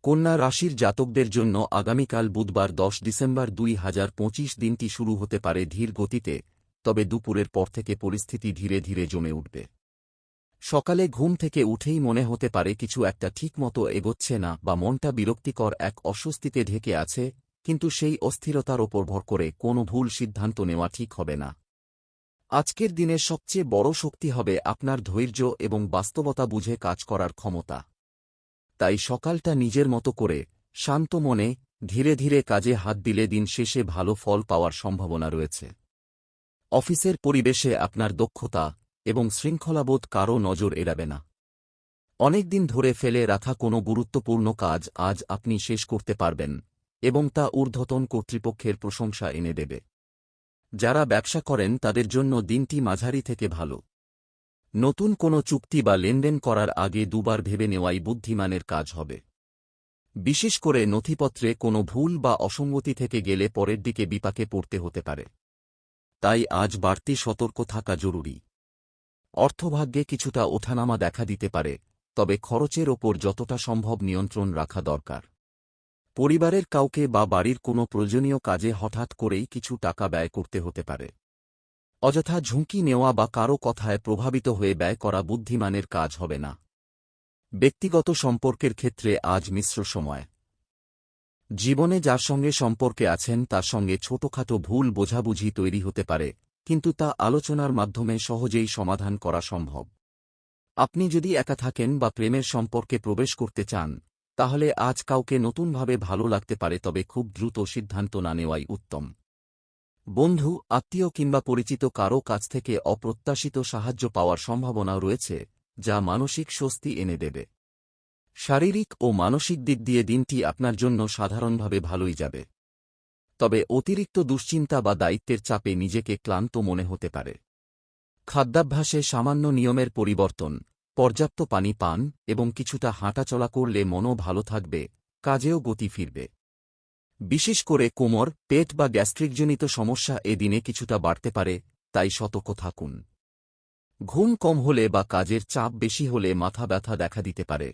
কন্যা রাশির জাতকদের জন্য আগামীকাল বুধবার 10 ডিসেম্বর 2025 দিনটি শুরু হতে পারে ধীর গতিতে, তবে দুপুরের পর থেকে পরিস্থিতি ধীরে ধীরে জমে উঠবে। সকালে ঘুম থেকে উঠেই মনে হতে পারে কিছু একটা ঠিকমতো এগোচ্ছে না বা মনটা বিরক্তিকর এক অস্বস্তিতে ঢেকে আছে, কিন্তু সেই অস্থিরতার ওপর ভর করে কোনো ভুল সিদ্ধান্ত নেওয়া ঠিক হবে না। আজকের দিনের সবচেয়ে বড় শক্তি হবে আপনার ধৈর্য এবং বাস্তবতা বুঝে কাজ করার ক্ষমতা। তাই সকালটা নিজের মতো করে, শান্ত মনে, ধীরে ধীরে কাজে হাত দিলে দিন শেষে ভালো ফল পাওয়ার সম্ভাবনা রয়েছে। অফিসের পরিবেশে আপনার দক্ষতা এবং শৃঙ্খলাবোধ কারও নজর এড়াবে না। অনেকদিন ধরে ফেলে রাখা কোনো গুরুত্বপূর্ণ কাজ আজ আপনি শেষ করতে পারবেন, এবং তা ঊর্ধ্বতন কর্তৃপক্ষের প্রশংসা এনে দেবে। যারা ব্যবসা করেন তাদের জন্য দিনটি মাঝারি থেকে ভালো। নতুন কোনো চুক্তি বা লেনদেন করার আগে দুবার ভেবে নেওয়াই বুদ্ধিমানের কাজ হবে। বিশেষ করে নথিপত্রে কোনো ভুল বা অসঙ্গতি থেকে গেলে পরের দিকে বিপাকে পড়তে হতে পারে। তাই আজ বাড়তি সতর্ক থাকা জরুরি। অর্থভাগ্যে কিছুটা ওঠানামা দেখা দিতে পারে, তবে খরচের ওপর যতটা সম্ভব নিয়ন্ত্রণ রাখা দরকার। পরিবারের কাউকে বা বাড়ির কোনো প্রয়োজনীয় কাজে হঠাৎ করেই কিছু টাকা ব্যয় করতে হতে পারে। অযথা ঝুঁকি নেওয়া বা কারও কথায় প্রভাবিত হয়ে ব্যয় করা বুদ্ধিমানের কাজ হবে না। ব্যক্তিগত সম্পর্কের ক্ষেত্রে আজ মিশ্র সময়। জীবনে যার সঙ্গে সম্পর্কে আছেন তার সঙ্গে ছোটখাটো ভুল বোঝাবুঝি তৈরি হতে পারে, কিন্তু তা আলোচনার মাধ্যমে সহজেই সমাধান করা সম্ভব। আপনি যদি একা থাকেন বা প্রেমের সম্পর্কে প্রবেশ করতে চান, তাহলে আজ কাউকে নতুনভাবে ভালো লাগতে পারে, তবে খুব দ্রুত সিদ্ধান্ত না নেওয়াই উত্তম। বন্ধু, আত্মীয় কিংবা পরিচিত কারও কাছ থেকে অপ্রত্যাশিত সাহায্য পাওয়ার সম্ভাবনা রয়েছে, যা মানসিক স্বস্তি এনে দেবে। শারীরিক ও মানসিক দিক দিয়ে দিনটি আপনার জন্য সাধারণভাবে ভালোই যাবে, তবে অতিরিক্ত দুশ্চিন্তা বা দায়িত্বের চাপে নিজেকে ক্লান্ত মনে হতে পারে। খাদ্যাভ্যাসে সামান্য নিয়মের পরিবর্তন, পর্যাপ্ত পানি পান এবং কিছুটা হাঁটাচলা করলে মনও ভালো থাকবে, কাজেও গতি ফিরবে। বিশেষ করে কোমর, পেট বা গ্যাস্ট্রিকজনিত সমস্যা এ দিনে কিছুটা বাড়তে পারে, তাই সতর্ক থাকুন। ঘুম কম হলে বা কাজের চাপ বেশি হলে মাথা ব্যথা দেখা দিতে পারে,